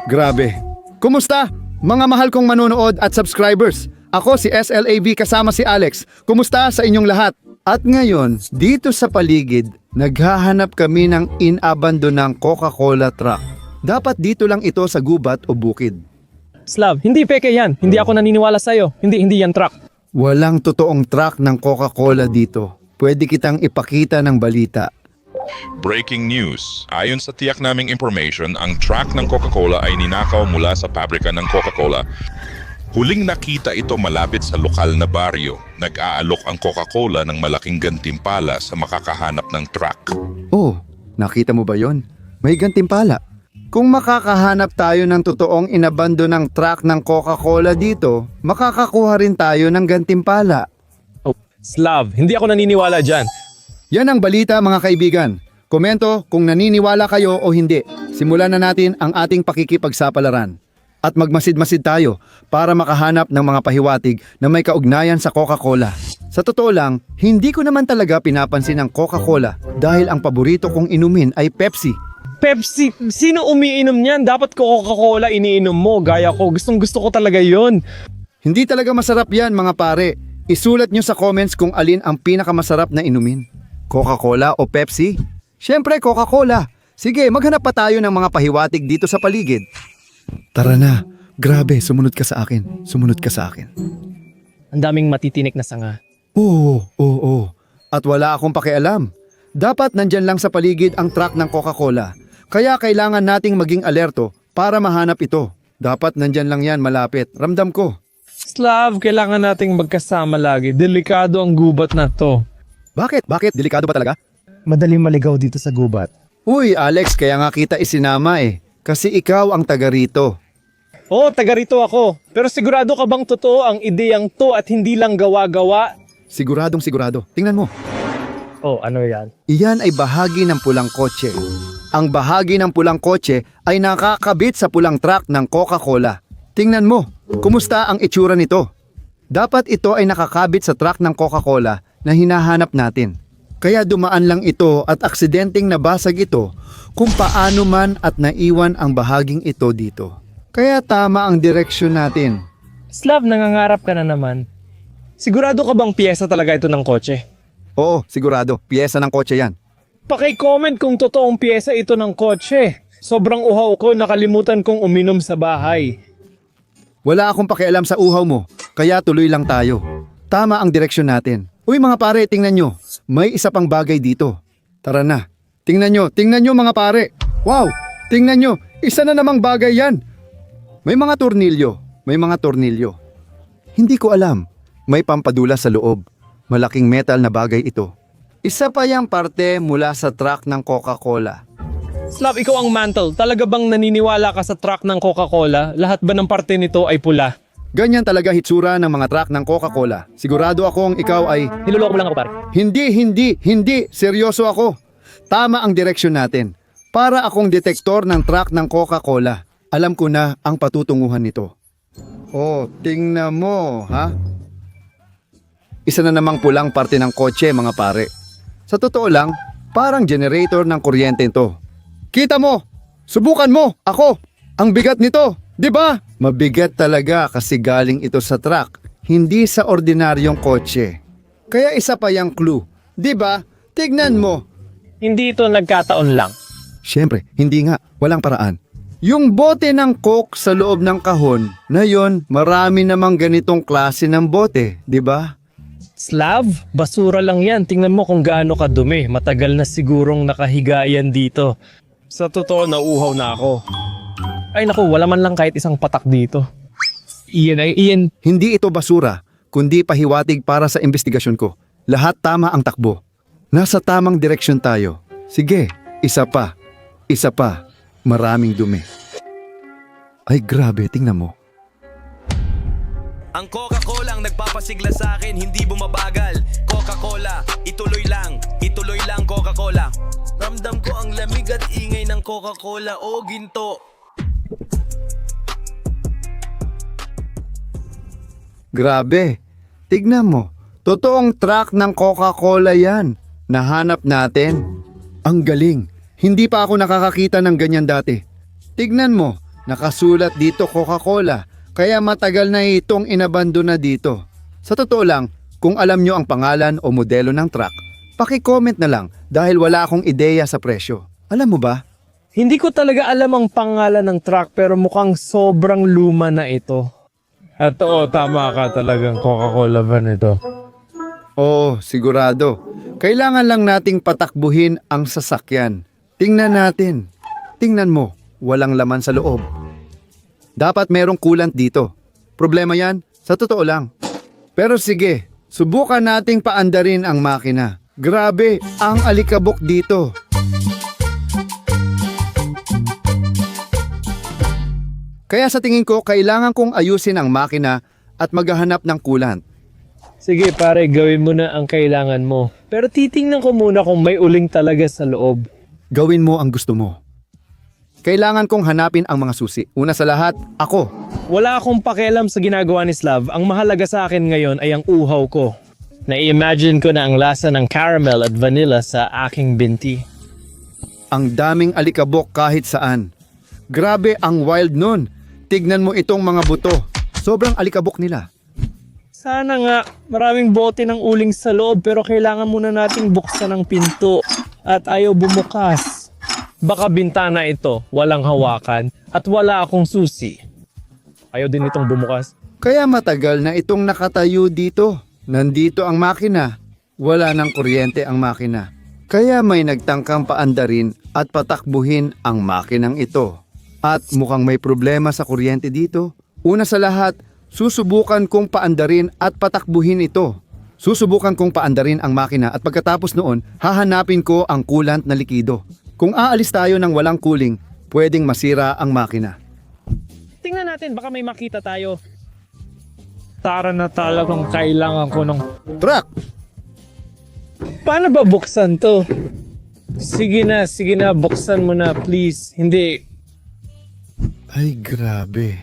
Grabe. Kumusta? Mga mahal kong manonood at subscribers. Ako si SLAV kasama si Alex. Kumusta sa inyong lahat? At ngayon, dito sa paligid, naghahanap kami ng inabandonang Coca-Cola truck. Dapat dito lang ito sa gubat o bukid. Slav, hindi peke yan. Hindi ako naniniwala sa'yo. Hindi yan truck. Walang totoong truck ng Coca-Cola dito. Pwede kitang ipakita ng balita. Breaking news. Ayon sa tiyak naming information, ang truck ng Coca-Cola ay ninakaw mula sa pabrika ng Coca-Cola. Huling nakita ito malapit sa lokal na baryo. Nag-aalok ang Coca-Cola ng malaking gantimpala sa makakahanap ng truck. Oh, nakita mo ba yon? May gantimpala. Kung makakahanap tayo ng totoong inabandonang truck ng Coca-Cola dito, makakakuha rin tayo ng gantimpala. Oh, Slav, hindi ako naniniwala dyan. Yan ang balita mga kaibigan. Komento kung naniniwala kayo o hindi. Simulan na natin ang ating pakikipagsapalaran. At magmasid-masid tayo para makahanap ng mga pahiwatig na may kaugnayan sa Coca-Cola. Sa totoo lang, hindi ko naman talaga pinapansin ang Coca-Cola dahil ang paborito kong inumin ay Pepsi. Pepsi, sino umiinom niyan? Dapat Coca-Cola iniinom mo. Gaya ko, gustong-gusto ko talaga yon. Hindi talaga masarap yan mga pare. Isulat nyo sa comments kung alin ang pinakamasarap na inumin. Coca-Cola o Pepsi? Siyempre Coca-Cola. Sige, maghanap pa tayo ng mga pahiwatig dito sa paligid. Tara na. Grabe, sumunod ka sa akin. Sumunod ka sa akin. Ang daming matitinik na sanga. Oo. At wala akong pakialam. Dapat nandyan lang sa paligid ang truck ng Coca-Cola. Kaya kailangan nating maging alerto para mahanap ito. Dapat nandyan lang yan malapit. Ramdam ko. Slav, kailangan nating magkasama lagi. Delikado ang gubat na to. Bakit? Delikado ba talaga? Madaling maligaw dito sa gubat. Uy, Alex, kaya nga kita isinama eh. Kasi ikaw ang taga rito. Oo, taga rito ako. Pero sigurado ka bang totoo ang ideyang to at hindi lang gawa-gawa? Siguradong sigurado. Tingnan mo. Oh, ano yan? Iyan ay bahagi ng pulang kotse. Ang bahagi ng pulang kotse ay nakakabit sa pulang truck ng Coca-Cola. Tingnan mo, kumusta ang itsura nito? Dapat ito ay nakakabit sa truck ng Coca-Cola na hinahanap natin. Kaya dumaan lang ito at aksidenteng nabasag ito kung paano man at naiwan ang bahaging ito dito. Kaya tama ang direksyon natin. Slav, nangangarap ka na naman. Sigurado ka bang piyesa talaga ito ng kotse? Oo, sigurado. Piyesa ng kotse yan. Paki-comment kung totoong piyesa ito ng kotse. Sobrang uhaw ko, nakalimutan kong uminom sa bahay. Wala akong pakialam sa uhaw mo, kaya tuloy lang tayo. Tama ang direksyon natin. Uy mga pare, tingnan nyo. May isa pang bagay dito. Tara na. Tingnan nyo mga pare. Wow, tingnan nyo. Isa na namang bagay yan. May mga tornilyo. Hindi ko alam. May pampadula sa loob. Malaking metal na bagay ito. Isa pa yang parte mula sa truck ng Coca-Cola. Slav, ikaw ang mantle. Talaga bang naniniwala ka sa truck ng Coca-Cola? Lahat ba ng parte nito ay pula? Ganyan talaga hitsura ng mga truck ng Coca-Cola. Sigurado akong ikaw ay... Niloloko mo lang ako, pare. Hindi. Seryoso ako. Tama ang direksyon natin. Para akong detektor ng truck ng Coca-Cola. Alam ko na ang patutunguhan nito. Oh, tingnan mo, ha? Isa na namang pulang parte ng kotse, mga pare. Sa totoo lang, parang generator ng kuryente ito. Kita mo! Subukan mo! Ako! Ang bigat nito! Di ba? Mabigat talaga kasi galing ito sa truck, hindi sa ordinaryong kotse. Kaya isa pa yung clue. Di ba? Tignan mo! Hindi ito nagkataon lang. Siyempre, hindi nga. Walang paraan. Yung bote ng Coke sa loob ng kahon, na yon, marami namang ganitong klase ng bote, di ba? Slav, basura lang yan. Tingnan mo kung gaano kadumi. Matagal na sigurong nakahiga yan dito. Sa totoo, nauuhaw na ako. Ay naku, wala man lang kahit isang patak dito. Iyan. Hindi ito basura, kundi pahiwatig para sa investigasyon ko. Lahat tama ang takbo. Nasa tamang direksyon tayo. Sige, isa pa. Maraming dumi. Ay grabe, tingnan mo. Ang Coca-Cola ang nagpapasigla sa akin, hindi bumabagal. Coca-Cola, ituloy lang Coca-Cola. Ramdam ko ang lamig at ingay ng Coca-Cola, o ginto. Grabe, tignan mo. Totoong truck ng Coca-Cola yan. Nahanap natin. Ang galing. Hindi pa ako nakakakita ng ganyan dati. Tignan mo, Nakasulat dito Coca-Cola, kaya matagal na itong inabandona dito. Sa totoo lang, kung alam nyo ang pangalan o modelo ng truck, paki-comment na lang dahil wala akong ideya sa presyo. Alam mo ba? Hindi ko talaga alam ang pangalan ng truck pero mukhang sobrang luma na ito. At oo, tama ka talagang Coca-Cola van ito. Oo, sigurado. Kailangan lang nating patakbuhin ang sasakyan. Tingnan natin. Tingnan mo, walang laman sa loob. Dapat merong coolant dito. Problema yan, sa totoo lang. Pero sige, subukan nating paandarin ang makina. Grabe, ang alikabok dito. Kaya sa tingin ko, kailangan kong ayusin ang makina at maghahanap ng coolant. Sige pare, gawin mo na ang kailangan mo. Pero titingnan ko muna kung may uling talaga sa loob. Gawin mo ang gusto mo. Kailangan kong hanapin ang mga susi. Una sa lahat, ako. Wala akong pakialam sa ginagawa ni Slav. Ang mahalaga sa akin ngayon ay ang uhaw ko. Na-imagine ko na ang lasa ng caramel at vanilla sa aking binti. Ang daming alikabok kahit saan. Grabe ang wild nun. Tignan mo itong mga buto. Sobrang alikabok nila. Sana nga, maraming bote ng uling sa loob pero kailangan muna nating buksan ang pinto at ayaw bumukas. Baka bintana ito, walang hawakan at wala akong susi. Ayaw din itong bumukas. Kaya matagal na itong nakatayo dito. Nandito ang makina. Wala ng kuryente ang makina. Kaya may nagtangkang paandarin at patakbuhin ang makinang ito. At mukhang may problema sa kuryente dito. Una sa lahat, susubukan kong paandarin at patakbuhin ito. Susubukan kong paandarin ang makina at pagkatapos noon, hahanapin ko ang coolant na likido. Kung aalis tayo ng walang cooling, pwedeng masira ang makina. Tingnan natin, baka may makita tayo. Tara na talagang kailangan ko ng... Truck! Paano ba buksan to? Sige na, buksan mo na please. Hindi. Ay, grabe.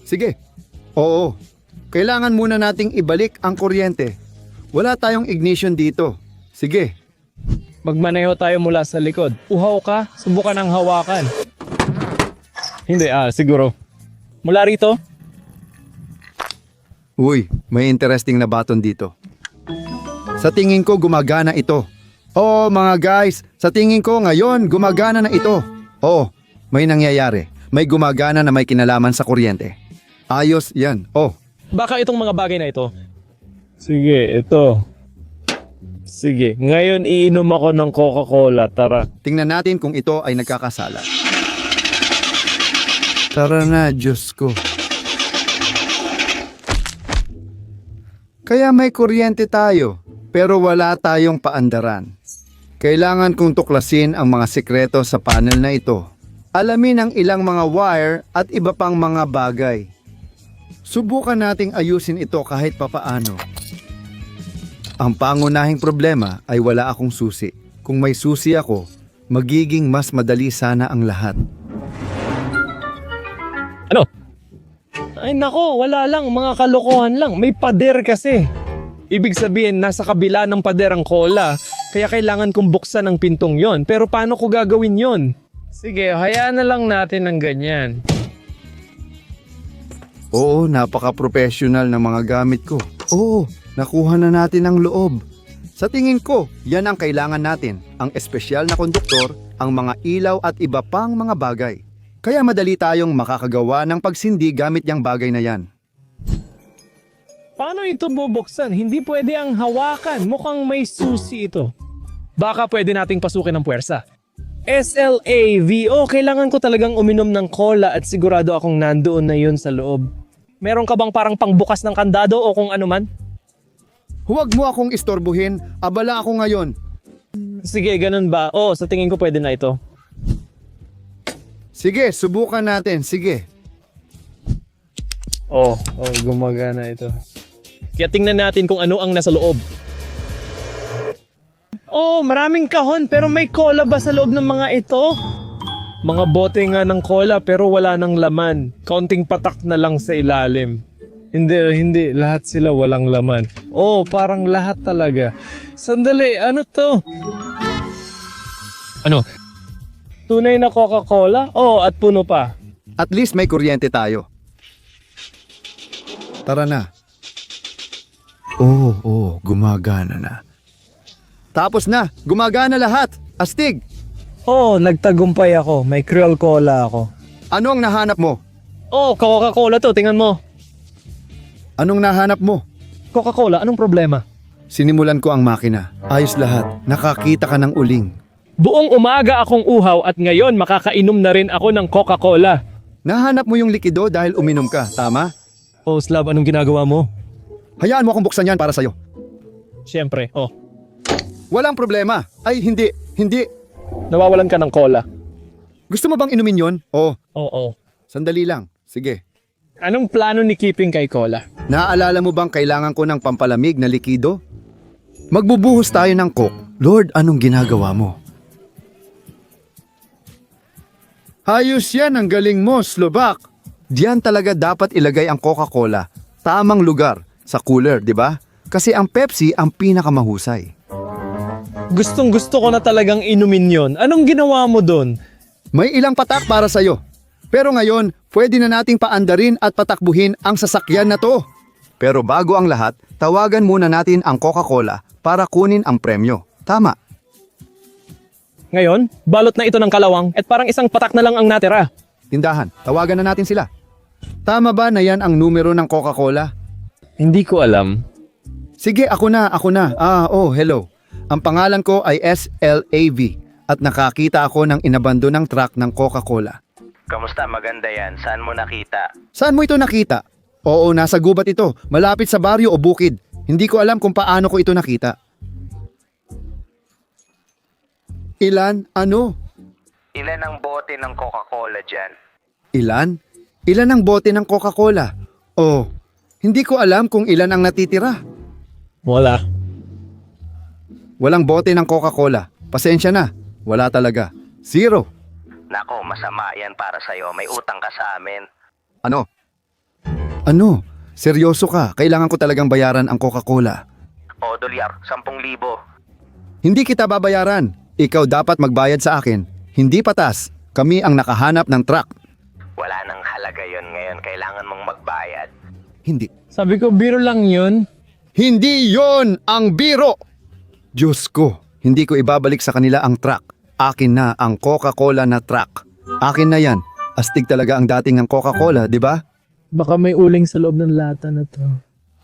Sige. Oo. Kailangan muna nating ibalik ang kuryente. Wala tayong ignition dito. Sige. Magmaneho tayo mula sa likod. Uhaw ka, subukan ang hawakan. Hindi, siguro. Mula rito? Uy, may interesting na button dito. Sa tingin ko gumagana ito. Oo mga guys, sa tingin ko ngayon gumagana na ito. Oo, may nangyayari. May gumagana na may kinalaman sa kuryente. Ayos yan. Oh, Baka itong mga bagay na ito. Sige, ito. Sige, ngayon iinom ako ng Coca-Cola, tara. tingnan natin kung ito ay nagkakasala. Tara na, Diyos ko. Kaya may kuryente tayo, pero wala tayong paandaran. Kailangan kong tuklasin ang mga sikreto sa panel na ito. Alamin ang ilang mga wire at iba pang mga bagay. Subukan nating ayusin ito kahit papaano. Ang pangunahing problema ay wala akong susi. Kung may susi ako, magiging mas madali sana ang lahat. Ano? Ay nako, wala lang, mga kalokohan lang. May pader kasi. Ibig sabihin, nasa kabila ng pader ang cola. Kaya kailangan kong buksan ang pintong yon. Pero paano ko gagawin yon? Sige, hayaan na lang natin ng ganyan. Oo, napaka-professional ng mga gamit ko. Oo, nakuha na natin ang loob. Sa tingin ko, yan ang kailangan natin. Ang espesyal na konduktor, ang mga ilaw at iba pang mga bagay. Kaya madali tayong makakagawa ng pagsindi gamit yung bagay na yan. Paano ito bubuksan? Hindi pwede ang hawakan. Mukhang may susi ito. Baka pwede nating pasukin ng puwersa. SLAVO, kailangan ko talagang uminom ng cola at sigurado akong nandoon na yun sa loob. Meron ka bang parang pangbukas ng kandado o kung ano man? Huwag mo akong istorbuhin, abala ako ngayon. Sige, ganun ba? Oo, sa tingin ko pwede na ito. Sige, subukan natin, sige. Gumagana ito. Kaya tingnan natin kung ano ang nasa loob. Maraming kahon pero may cola ba sa loob ng mga ito? Mga bote nga ng cola pero wala ng laman. Kaunting patak na lang sa ilalim. Hindi. Lahat sila walang laman. Parang lahat talaga. Sandali, ano to? Ano? Tunay na Coca-Cola? At puno pa. At least may kuryente tayo. Tara na. Oo, gumagana na. Tapos na, gumagana lahat. Astig, Oo, nagtagumpay ako. May Creole Cola ako. ano ang nahanap mo? Oh, Coca-Cola to. Tingnan mo. Anong nahanap mo? Coca-Cola, anong problema? Sinimulan ko ang makina. Ayos lahat. Nakakita ka ng uling. Buong umaga akong uhaw at ngayon makakainom na rin ako ng Coca-Cola. Nahanap mo yung likido dahil uminom ka, tama? Oh, Slav, anong ginagawa mo? Hayaan mo akong buksan yan para sa'yo. Siyempre, oh. Walang problema. Ay, hindi. Nawawalan ka ng cola. Gusto mo bang inumin yon? Oo. Sandali lang. Sige. Anong plano ni Keeping kay Cola? Naaalala mo bang kailangan ko ng pampalamig na likido? Magbubuhos tayo ng Coke. Lord, anong ginagawa mo? Ayos yan, ang galing mo, Slovak. Diyan talaga dapat ilagay ang Coca-Cola. Tamang lugar, sa cooler, di ba? Kasi ang Pepsi ang pinakamahusay. Gustong gusto ko na talagang inumin yon. Anong ginawa mo doon? May ilang patak para sa'yo. Pero ngayon, pwede na nating paandarin at patakbuhin ang sasakyan na to. Pero bago ang lahat, tawagan muna natin ang Coca-Cola para kunin ang premyo. Tama. Ngayon, balot na ito ng kalawang at parang isang patak na lang ang natira. Tindahan, tawagan na natin sila. Tama ba na yan ang numero ng Coca-Cola? Hindi ko alam. Sige, ako na. Hello. Ang pangalan ko ay SLAV at nakakita ako ng inabando ng truck ng Coca-Cola. Kamusta? Maganda yan. Saan mo nakita? Saan mo ito nakita? Oo, nasa gubat ito. Malapit sa baryo o bukid. Hindi ko alam kung paano ko ito nakita. Ilan? Ano? Ilan ang bote ng Coca-Cola dyan? Ilan? Ilan ang bote ng Coca-Cola? Oh, hindi ko alam kung ilan ang natitira. Wala. Walang bote ng Coca-Cola. Pasensya na. Wala talaga. 0. Nako, masama yan para sa'yo. May utang ka sa amin. Ano? Seryoso ka? Kailangan ko talagang bayaran ang Coca-Cola. O, dolyar, 10,000. Hindi kita babayaran. Ikaw dapat magbayad sa akin. Hindi patas. Kami ang nakahanap ng truck. Wala nang halaga yon ngayon. Kailangan mong magbayad. Hindi. Sabi ko, biro lang yun. Hindi yon ang biro! Diyos ko, hindi ko ibabalik sa kanila ang truck. Akin na ang Coca-Cola na truck. Akin na yan. Astig talaga ang dating ng Coca-Cola, di ba? Baka may uling sa loob ng lata na to.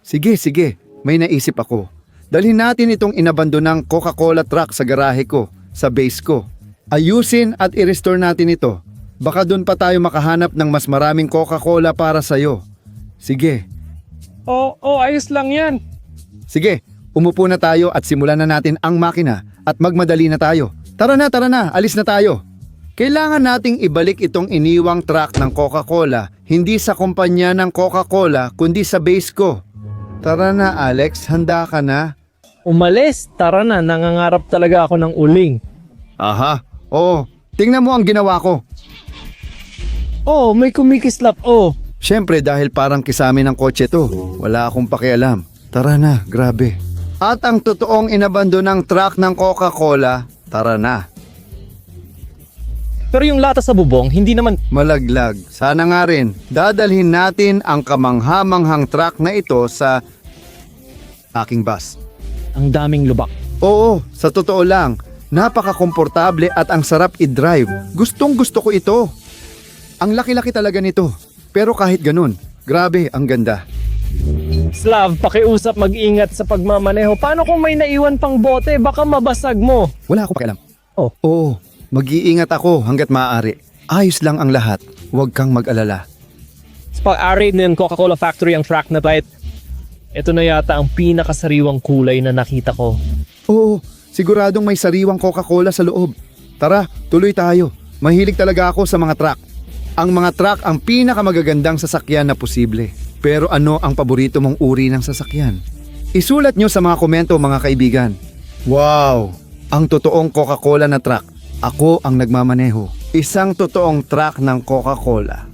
Sige. May naisip ako. Dalhin natin itong inabandonang Coca-Cola truck sa garahe ko, sa base ko. Ayusin at i-restore natin ito. Baka doon pa tayo makahanap ng mas maraming Coca-Cola para sa'yo. Sige. Ayos lang yan. Sige, umupo na tayo at simulan na natin ang makina at magmadali na tayo. Tara na, alis na tayo. Kailangan nating ibalik itong iniwang truck ng Coca-Cola, hindi sa kumpanya ng Coca-Cola, kundi sa base ko. Tara na, Alex, handa ka na? Umalis, tara na, nangangarap talaga ako ng uling. Aha, oo. Tingnan mo ang ginawa ko. Oh, may kumikislap, oh. Siyempre dahil parang kisame ng kotse to, wala akong pakialam. Tara na, grabe. At ang totoong inabando ng truck ng Coca-Cola, tara na. Pero yung lata sa bubong, hindi naman... Malaglag. Sana nga rin, dadalhin natin ang kamanghamanghang truck na ito sa aking bus. Ang daming lubak. Oo, sa totoo lang, napaka-komportable at ang sarap i-drive. Gustong gusto ko ito. Ang laki-laki talaga nito. Pero kahit ganun, grabe, ang ganda. Slav, pakiusap mag-ingat sa pagmamaneho. Paano kung may naiwan pang bote? Baka mabasag mo. Wala akong pakialam. Oh. Oo, mag-iingat ako hanggat maaari. Ayos lang ang lahat. Huwag kang mag-alala. Sa pag-ari ng Coca-Cola Factory ang track na bite, ito na yata ang pinakasariwang kulay na nakita ko. Oo, siguradong may sariwang Coca-Cola sa loob. Tara, tuloy tayo. Mahilig talaga ako sa mga truck. Ang mga truck ang pinakamagagandang sasakyan na posible. Pero ano ang paborito mong uri ng sasakyan? Isulat nyo sa mga komento mga kaibigan. Wow! Ang totoong Coca-Cola na truck. Ako ang nagmamaneho. Isang totoong truck ng Coca-Cola.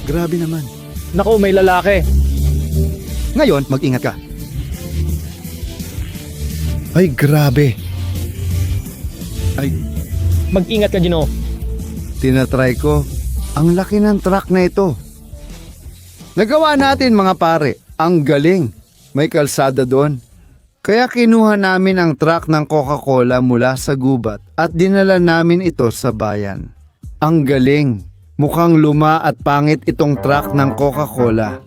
Grabe naman. Naku, may lalaki. Ngayon, mag-ingat ka. Ay, grabe. Ay, Mag-ingat ka, Gino. tinatry ko. Ang laki ng truck na ito. Nagawa natin mga pare. Ang galing. May kalsada doon. Kaya kinuha namin ang truck ng Coca-Cola mula sa gubat at dinala namin ito sa bayan. Ang galing. Mukhang luma at pangit itong truck ng Coca-Cola.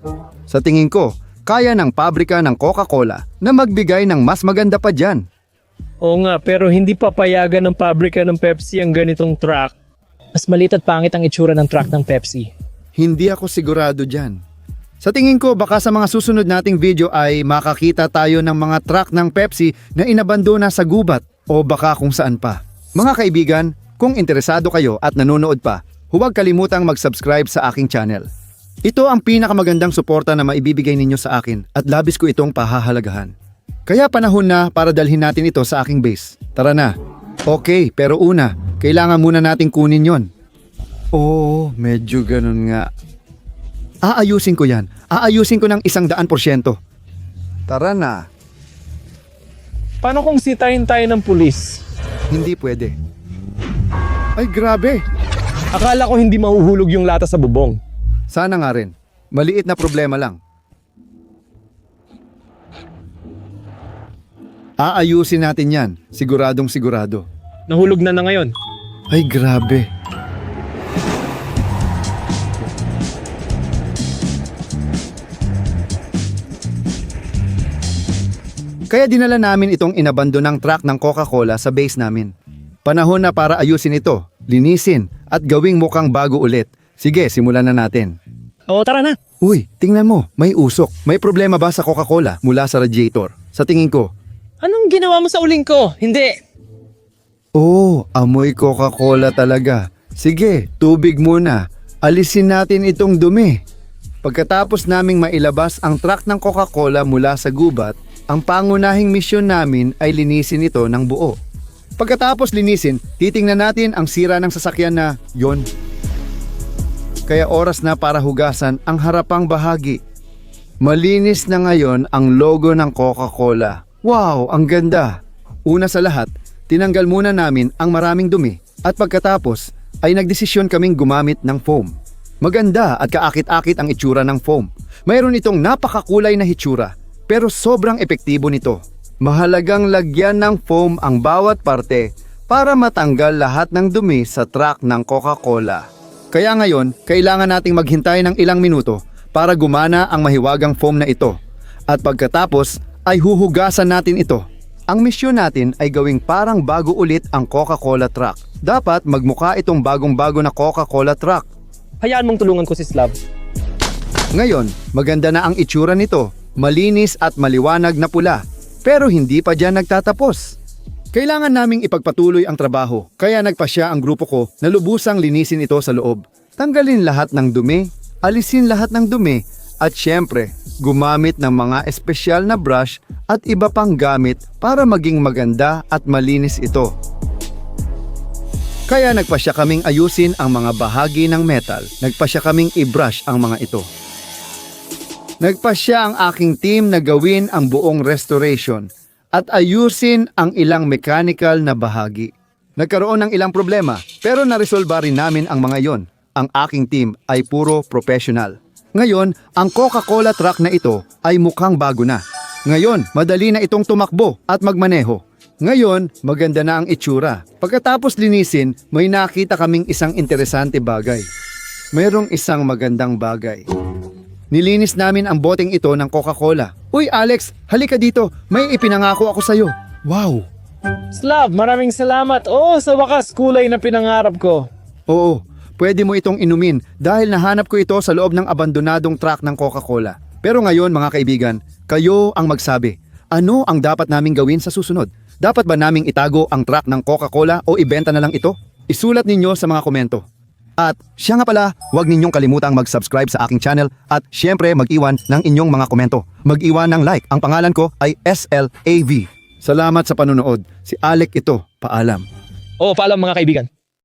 Sa tingin ko, kaya ng pabrika ng Coca-Cola na magbigay ng mas maganda pa dyan. Oo nga, pero hindi papayagan ng pabrika ng Pepsi ang ganitong truck. Mas maliit at pangit ang itsura ng truck ng Pepsi. Hindi ako sigurado dyan. Sa tingin ko, baka sa mga susunod nating video ay makakita tayo ng mga truck ng Pepsi na inabandona sa gubat o baka kung saan pa. Mga kaibigan, kung interesado kayo at nanonood pa, huwag kalimutang mag-subscribe sa aking channel. Ito ang pinakamagandang suporta na maibibigay ninyo sa akin at labis ko itong pahahalagahan. Kaya panahon na para dalhin natin ito sa aking base. Tara na. Okay, pero una, kailangan muna nating kunin yon. Oo, medyo ganun nga. Aayusin ko yan. Aayusin ko ng 100%. Tara na. Paano kung sitahin tayo ng pulis? Hindi pwede. Ay, grabe. Akala ko hindi mahuhulog yung lata sa bubong. Sana nga rin. Maliit na problema lang. Aayusin natin yan. Siguradong sigurado. Nahulog na ngayon. Ay, grabe. Kaya dinala namin itong inabandonang truck ng Coca-Cola sa base namin. Panahon na para ayusin ito, linisin, at gawing mukhang bago ulit. Sige, simulan na natin. Oo, tara na. Uy, tingnan mo, may usok. May problema ba sa Coca-Cola mula sa radiator? Sa tingin ko. Anong ginawa mo sa uling ko? Hindi. Oh, amoy Coca-Cola talaga. Sige, tubig muna. Alisin natin itong dumi. Pagkatapos naming mailabas ang truck ng Coca-Cola mula sa gubat, ang pangunahing misyon namin ay linisin ito ng buo. Pagkatapos linisin, titingnan natin ang sira ng sasakyan na yon. Kaya oras na para hugasan ang harapang bahagi. Malinis na ngayon ang logo ng Coca-Cola. Wow, ang ganda! Una sa lahat, tinanggal muna namin ang maraming dumi at pagkatapos ay nagdesisyon kaming gumamit ng foam. Maganda at kaakit-akit ang itsura ng foam. Mayroon itong napakakulay na hitsura pero sobrang epektibo nito. Mahalagang lagyan ng foam ang bawat parte para matanggal lahat ng dumi sa truck ng Coca-Cola. Kaya ngayon, kailangan nating maghintay ng ilang minuto para gumana ang mahiwagang foam na ito. At pagkatapos ay huhugasan natin ito. Ang misyon natin ay gawing parang bago ulit ang Coca-Cola truck. Dapat magmukha itong bagong-bago na Coca-Cola truck. Hayaan mong tulungan ko si Slav. Ngayon, maganda na ang itsura nito. Malinis at maliwanag na pula. Pero hindi pa dyan nagtatapos. Kailangan naming ipagpatuloy ang trabaho. Kaya nagpasya ang grupo ko na lubusang linisin ito sa loob. Tanggalin lahat ng dumi, alisin lahat ng dumi, at syempre, gumamit ng mga espesyal na brush at iba pang gamit para maging maganda at malinis ito. Kaya nagpasya kaming ayusin ang mga bahagi ng metal. Nagpasya kaming i-brush ang mga ito. Nagpasya ang aking team na gawin ang buong restoration at ayusin ang ilang mechanical na bahagi. Nagkaroon ng ilang problema pero naresolba rin namin ang mga yon. Ang aking team ay puro professional. Ngayon, ang Coca-Cola truck na ito ay mukhang bago na. Ngayon, madali na itong tumakbo at magmaneho. Ngayon, maganda na ang itsura. Pagkatapos linisin, may nakita kaming isang interesante bagay. Mayroong isang magandang bagay. Nilinis namin ang boteng ito ng Coca-Cola. Uy Alex, halika dito. May ipinangako ako sa'yo. Wow! Slav, maraming salamat. Oo, sa wakas, kulay na pinangarap ko. Oo, pwede mo itong inumin dahil nahanap ko ito sa loob ng abandonadong truck ng Coca-Cola. Pero ngayon mga kaibigan, kayo ang magsabi. Ano ang dapat naming gawin sa susunod? Dapat ba naming itago ang truck ng Coca-Cola o ibenta na lang ito? Isulat ninyo sa mga komento. At siya nga pala, huwag ninyong kalimutang mag-subscribe sa aking channel at syempre mag-iwan ng inyong mga komento. Mag-iwan ng like. Ang pangalan ko ay SLAV. Salamat sa panonood. Si Alec ito. Paalam. Oo, paalam mga kaibigan.